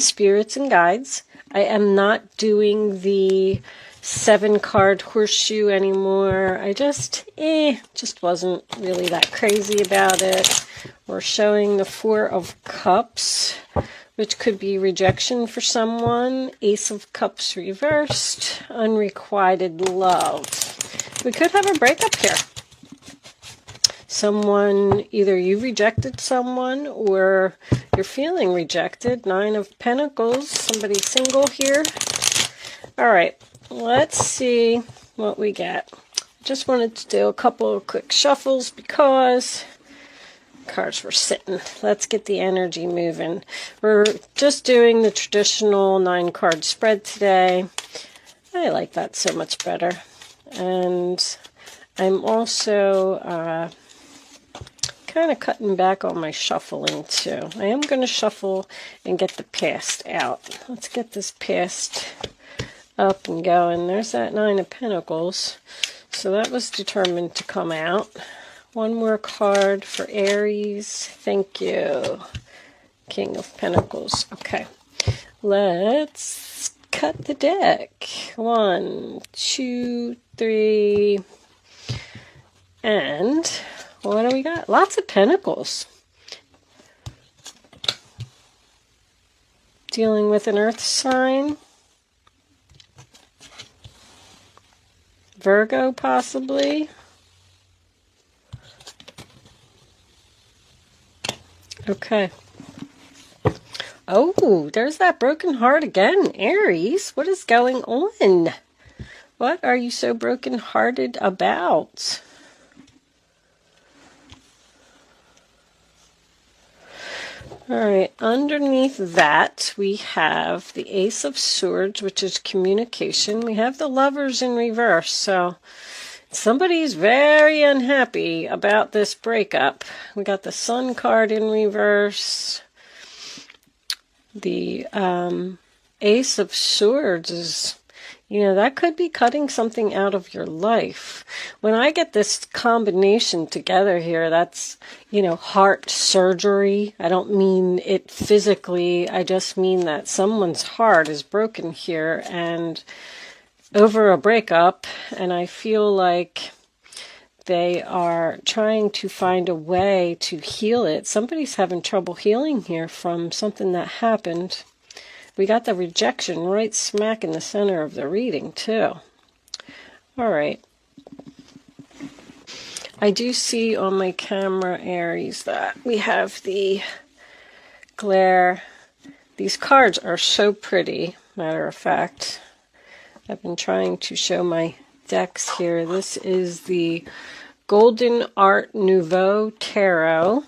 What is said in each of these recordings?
spirits and guides. I am not doing the 7-card horseshoe anymore. I just wasn't really that crazy about it. We're showing the 4 of Cups, which could be rejection for someone. Ace of Cups reversed, unrequited love. We could have a breakup here. Someone, either you rejected someone or you're feeling rejected. 9 of Pentacles, somebody single here. All right, let's see what we get. Just wanted to do a couple of quick shuffles because cards were sitting. Let's get the energy moving. We're just doing the traditional 9-card spread today. I like that so much better. And I'm also kind of cutting back on my shuffling too. I am going to shuffle and get the past out. Let's get this past up and going. There's that 9 of Pentacles. So that was determined to come out. One more card for Aries. Thank you. King of Pentacles. Okay. Let's cut the deck. 1, 2, 3. And what do we got? Lots of Pentacles. Dealing with an earth sign. Virgo, possibly. Okay. Oh, there's that broken heart again. Aries, what is going on? What are you so broken-hearted about? All right, underneath that, we have the Ace of Swords, which is communication. We have the Lovers in reverse, so somebody's very unhappy about this breakup. We got the Sun card in reverse. The Ace of Swords is, that could be cutting something out of your life. When I get this combination together here, that's, heart surgery. I don't mean it physically. I just mean that someone's heart is broken here and over a breakup, and I feel like they are trying to find a way to heal it. Somebody's having trouble healing here from something that happened. We got the rejection right smack in the center of the reading, too. All right. I do see on my camera, Aries, that we have the glare. These cards are so pretty, matter of fact. I've been trying to show my decks here. This is the Golden Art Nouveau Tarot.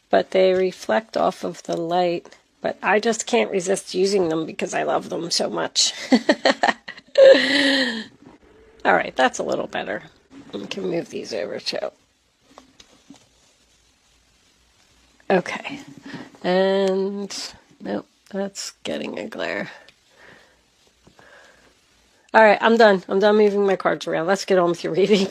But they reflect off of the light. But I just can't resist using them because I love them so much. All right, that's a little better. We can move these over too. Okay. And nope, that's getting a glare. All right, I'm done. I'm done moving my cards around. Let's get on with your reading.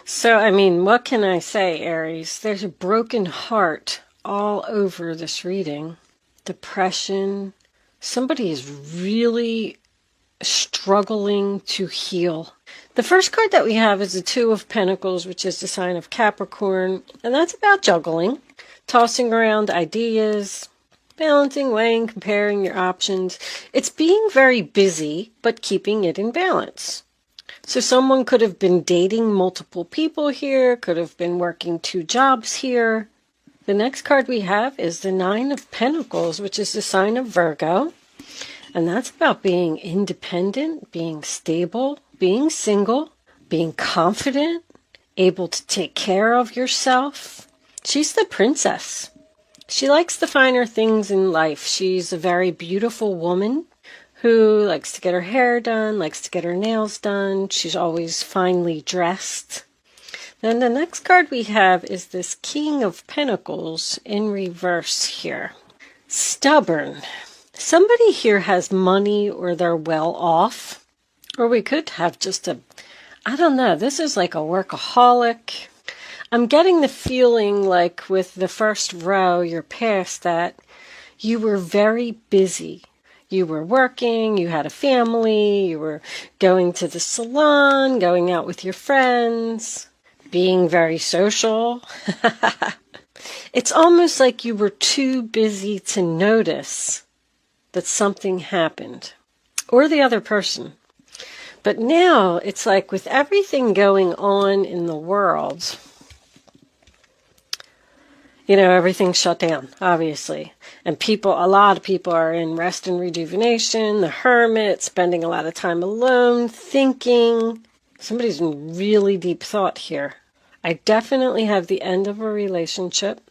So, what can I say, Aries? There's a broken heart all over this reading. Depression. Somebody is really struggling to heal. The first card that we have is the 2 of Pentacles, which is the sign of Capricorn. And that's about juggling, tossing around ideas, balancing, weighing, comparing your options. It's being very busy, but keeping it in balance. So someone could have been dating multiple people here, could have been working 2 jobs here. The next card we have is the 9 of Pentacles, which is the sign of Virgo. And that's about being independent, being stable, being single, being confident, able to take care of yourself. She's the princess. She likes the finer things in life. She's a very beautiful woman who likes to get her hair done, likes to get her nails done. She's always finely dressed. Then the next card we have is this King of Pentacles in reverse here. Stubborn. Somebody here has money or they're well off. Or we could have just I don't know, this is like a workaholic. I'm getting the feeling like with the first row, you're past that. You were very busy. You were working, you had a family, you were going to the salon, going out with your friends, being very social. It's almost like you were too busy to notice that something happened, or the other person. But now it's like with everything going on in the world, everything's shut down, obviously. And a lot of people are in rest and rejuvenation, the hermit, spending a lot of time alone, thinking. Somebody's in really deep thought here. I definitely have the end of a relationship,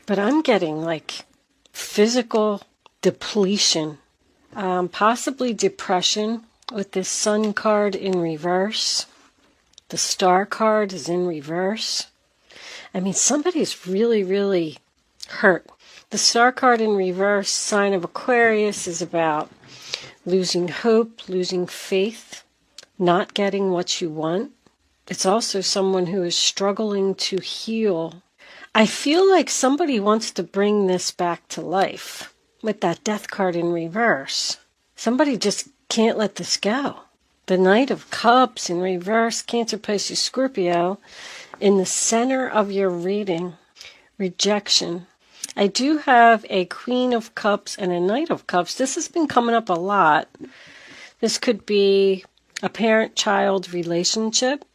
but I'm getting like physical depletion, possibly depression with this Sun card in reverse. The Star card is in reverse. I mean, somebody's really, really hurt. The Star card in reverse, sign of Aquarius, is about losing hope, losing faith, not getting what you want. It's also someone who is struggling to heal. I feel like somebody wants to bring this back to life with that Death card in reverse. Somebody just can't let this go. The Knight of Cups in reverse, Cancer, Pisces, Scorpio. In the center of your reading, rejection. I do have a Queen of Cups and a Knight of Cups. This has been coming up a lot. This could be a parent-child relationship.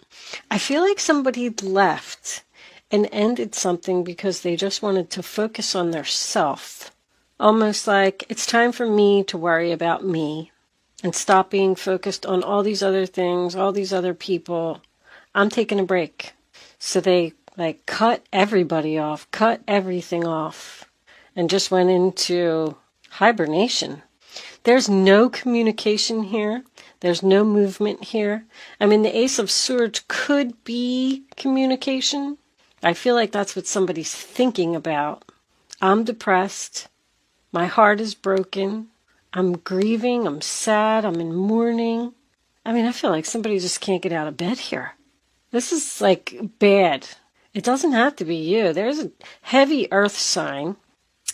I feel like somebody left and ended something because they just wanted to focus on their self. Almost like it's time for me to worry about me and stop being focused on all these other things, all these other people. I'm taking a break. So they cut everybody off, cut everything off, and just went into hibernation. There's no communication here. There's no movement here. I mean, the Ace of Swords could be communication. I feel like that's what somebody's thinking about. I'm depressed. My heart is broken. I'm grieving. I'm sad. I'm in mourning. I mean, I feel like somebody just can't get out of bed here. This is like bad. It doesn't have to be you. There's a heavy earth sign.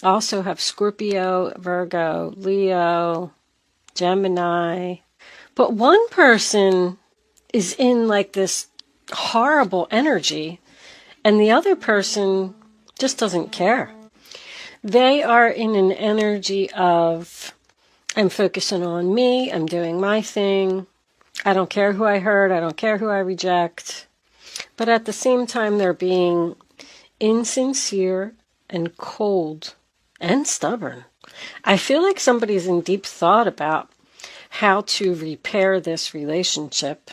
Also have Scorpio, Virgo, Leo, Gemini. But one person is in like this horrible energy and the other person just doesn't care. They are in an energy of, I'm focusing on me, I'm doing my thing. I don't care who I hurt, I don't care who I reject. But at the same time, they're being insincere and cold and stubborn. I feel like somebody's in deep thought about how to repair this relationship.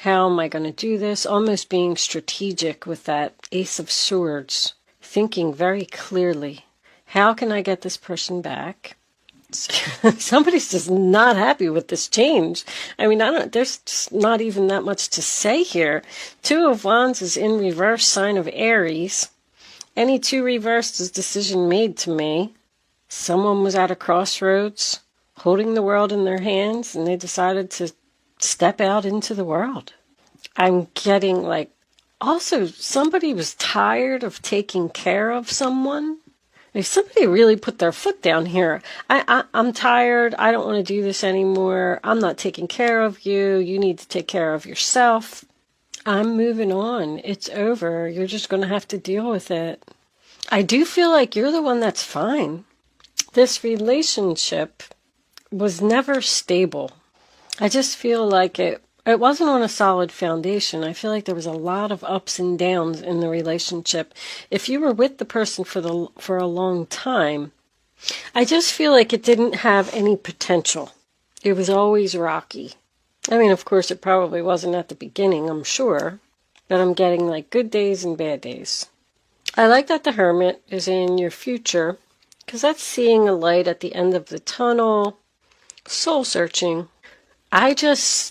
How am I going to do this? Almost being strategic with that Ace of Swords. Thinking very clearly. How can I get this person back? Somebody's just not happy with this change. I mean, there's just not even that much to say here. Two of Wands is in reverse, sign of Aries. Any two reversed is decision made to me. Someone was at a crossroads, holding the world in their hands, and they decided to step out into the world. I'm getting also somebody was tired of taking care of someone. If somebody really put their foot down here, I'm tired, I don't want to do this anymore, I'm not taking care of you, you need to take care of yourself. I'm moving on, it's over, you're just going to have to deal with it. I do feel like you're the one that's fine. This relationship was never stable. I just feel like it wasn't on a solid foundation. I feel like there was a lot of ups and downs in the relationship. If you were with the person for a long time, I just feel like it didn't have any potential. It was always rocky. I mean, of course, it probably wasn't at the beginning, I'm sure, but I'm getting good days and bad days. I like that the Hermit is in your future, because that's seeing a light at the end of the tunnel, soul searching. I just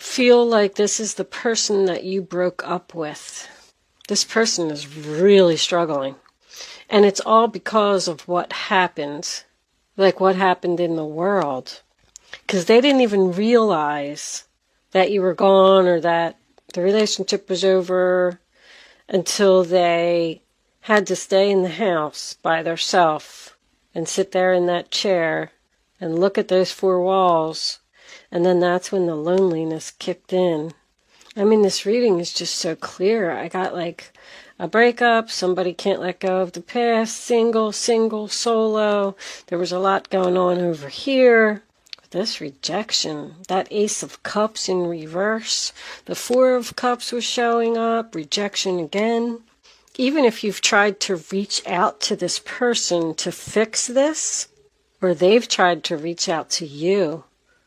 feel like this is the person that you broke up with. This person is really struggling. And it's all because of what happened. What happened in the world. Because they didn't even realize that you were gone or that the relationship was over. until they had to stay in the house by themselves and sit there in that chair and look at those four walls. And then that's when the loneliness kicked in. I mean, this reading is just so clear. I got like a breakup, somebody can't let go of the past, single, solo. There was a lot going on over here. This rejection, that Ace of Cups in reverse, the Four of Cups was showing up, rejection again. Even if you've tried to reach out to this person to fix this, or they've tried to reach out to you,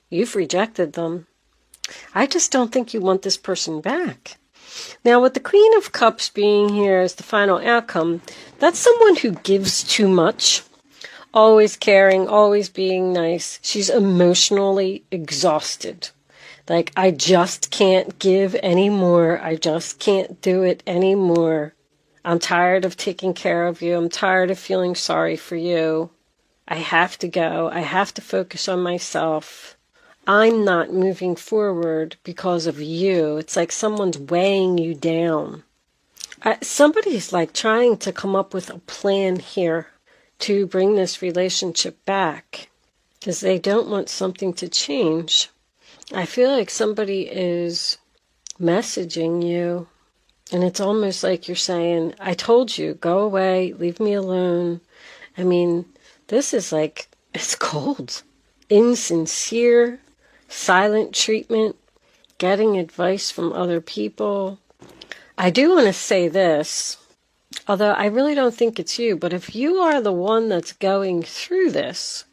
you've rejected them. I just don't think you want this person back. Now, with the Queen of Cups being here as the final outcome, that's someone who gives too much, always caring, always being nice. She's emotionally exhausted. Like, I just can't give anymore. I just can't do it anymore. I'm tired of taking care of you. I'm tired of feeling sorry for you. I have to go. I have to focus on myself. I'm not moving forward because of you. It's like someone's weighing you down. Somebody's like trying to come up with a plan here to bring this relationship back because they don't want something to change. I feel like somebody is messaging you, and it's almost like you're saying, I told you, go away, leave me alone. I mean, this is like, it's cold, insincere, silent treatment, getting advice from other people. I do want to say this, although I really don't think it's you, but if you are the one that's going through this,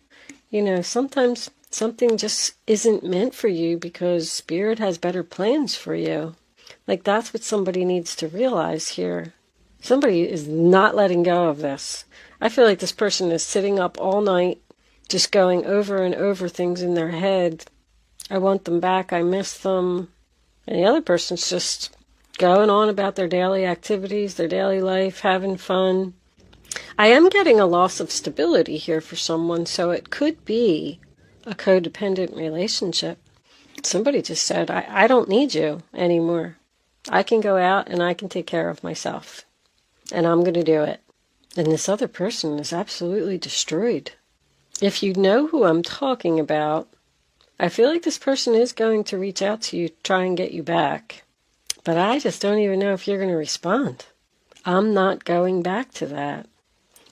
you know, sometimes something just isn't meant for you because Spirit has better plans for you. Like, that's what somebody needs to realize here. Somebody is not letting go of this. I feel like this person is sitting up all night, just going over and over things in their head. I want them back, I miss them. And the other person's just going on about their daily activities, their daily life, having fun. I am getting a loss of stability here for someone, so it could be a codependent relationship. Somebody just said, I don't need you anymore. I can go out and I can take care of myself. And I'm going to do it. And this other person is absolutely destroyed. If you know who I'm talking about, I feel like this person is going to reach out to you, try and get you back. But I just don't even know if you're going to respond. I'm not going back to that.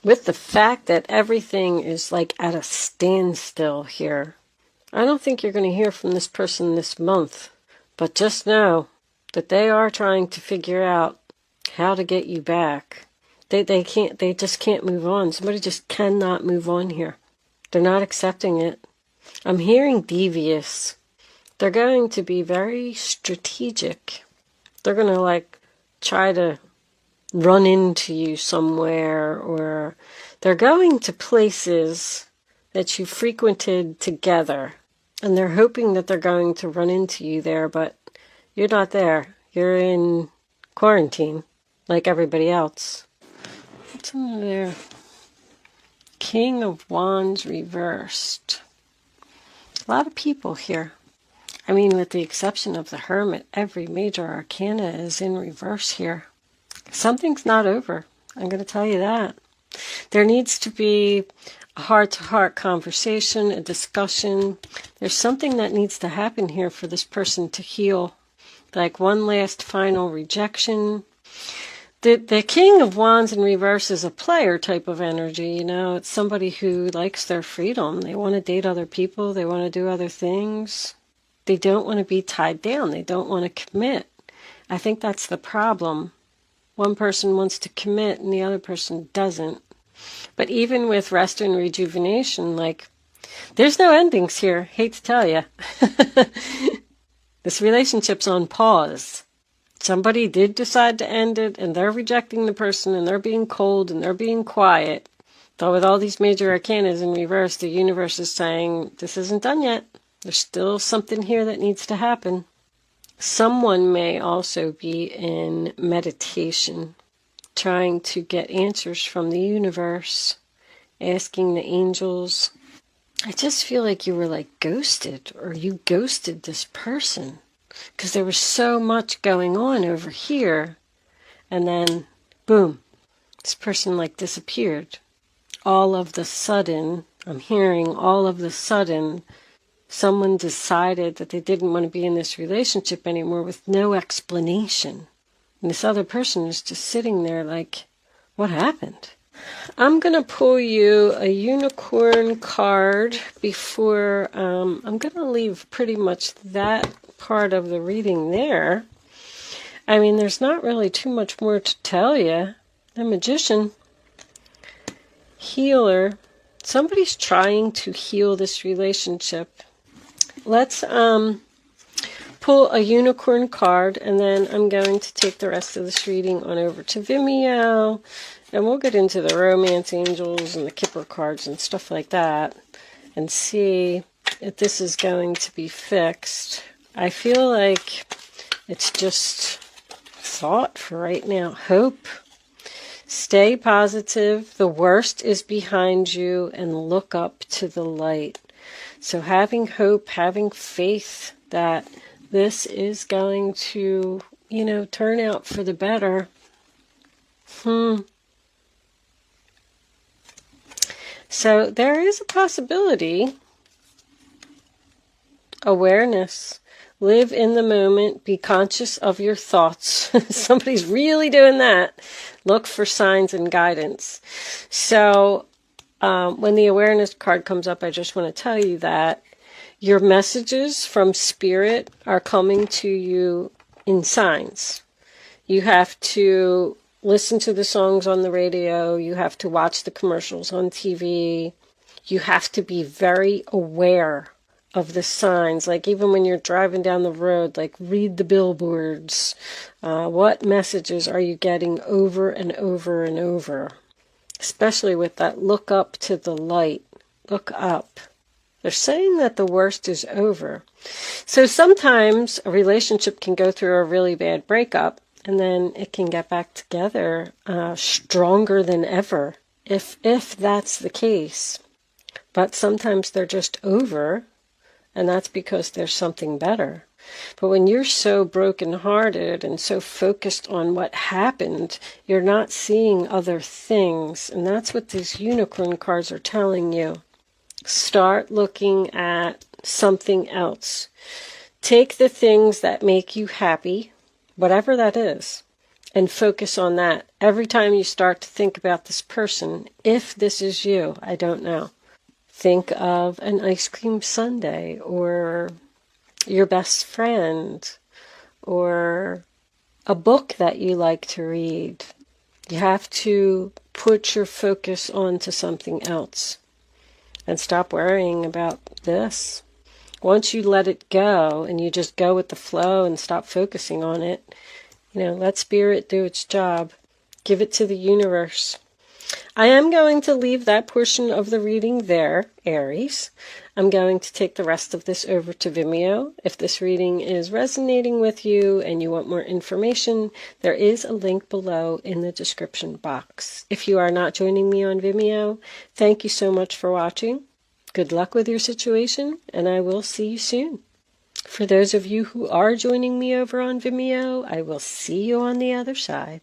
With the fact that everything is like at a standstill here, I don't think you're going to hear from this person this month. But just know that they are trying to figure out how to get you back. They just can't move on. Somebody just cannot move on here. They're not accepting it. I'm hearing devious. They're going to be very strategic. They're going to like try to run into you somewhere, or they're going to places that you frequented together, and they're hoping that they're going to run into you there, but you're not there. You're in quarantine like everybody else. What's under there? King of Wands reversed. A lot of people here. I mean, with the exception of the Hermit, every major arcana is in reverse here. Something's not over. I'm going to tell you that. There needs to be a heart-to-heart conversation, a discussion. There's something that needs to happen here for this person to heal. Like one last final rejection. The King of Wands in reverse is a player type of energy, you know. It's somebody who likes their freedom. They want to date other people. They want to do other things. They don't want to be tied down. They don't want to commit. I think that's the problem. One person wants to commit and the other person doesn't. But even with rest and rejuvenation, like, there's no endings here. Hate to tell you. This relationship's on pause. Somebody did decide to end it, and they're rejecting the person, and they're being cold, and they're being quiet. But with all these major arcanas in reverse, the universe is saying, this isn't done yet. There's still something here that needs to happen. Someone may also be in meditation, trying to get answers from the universe, asking the angels. I just feel like you were like ghosted, or you ghosted this person, because there was so much going on over here, and then, boom, this person like disappeared. All of the sudden, I'm hearing all of the sudden, someone decided that they didn't want to be in this relationship anymore with no explanation. And this other person is just sitting there like, what happened? I'm going to pull you a unicorn card before, I'm going to leave pretty much that part of the reading there. I mean, there's not really too much more to tell you. The Magician, healer, somebody's trying to heal this relationship. Let's pull a unicorn card, and then I'm going to take the rest of this reading on over to Vimeo, and we'll get into the romance angels and the Kipper cards and stuff like that, and see if this is going to be fixed. I feel like it's just thought for right now. Hope. Stay positive. The worst is behind you, and look up to the light. So having hope, having faith that this is going to, turn out for the better. So there is a possibility. Awareness. Live in the moment. Be conscious of your thoughts. Somebody's really doing that. Look for signs and guidance. So when the awareness card comes up, I just want to tell you that your messages from Spirit are coming to you in signs. You have to listen to the songs on the radio. You have to watch the commercials on TV. You have to be very aware of the signs. Like even when you're driving down the road, like read the billboards. What messages are you getting over and over and over? Especially with that look up to the light. Look up. They're saying that the worst is over. So sometimes a relationship can go through a really bad breakup, and then it can get back together stronger than ever, if that's the case. But sometimes they're just over, and that's because there's something better. But when you're so brokenhearted and so focused on what happened, you're not seeing other things. And that's what these unicorn cards are telling you. Start looking at something else. Take the things that make you happy, whatever that is, and focus on that. Every time you start to think about this person, if this is you, I don't know. Think of an ice cream sundae, or your best friend, or a book that you like to read. You have to put your focus onto something else and stop worrying about this. Once you let it go and you just go with the flow and stop focusing on it, let Spirit do its job. Give it to the universe. I am going to leave that portion of the reading there, Aries. I'm going to take the rest of this over to Vimeo. If this reading is resonating with you and you want more information, there is a link below in the description box. If you are not joining me on Vimeo, thank you so much for watching. Good luck with your situation, and I will see you soon. For those of you who are joining me over on Vimeo, I will see you on the other side.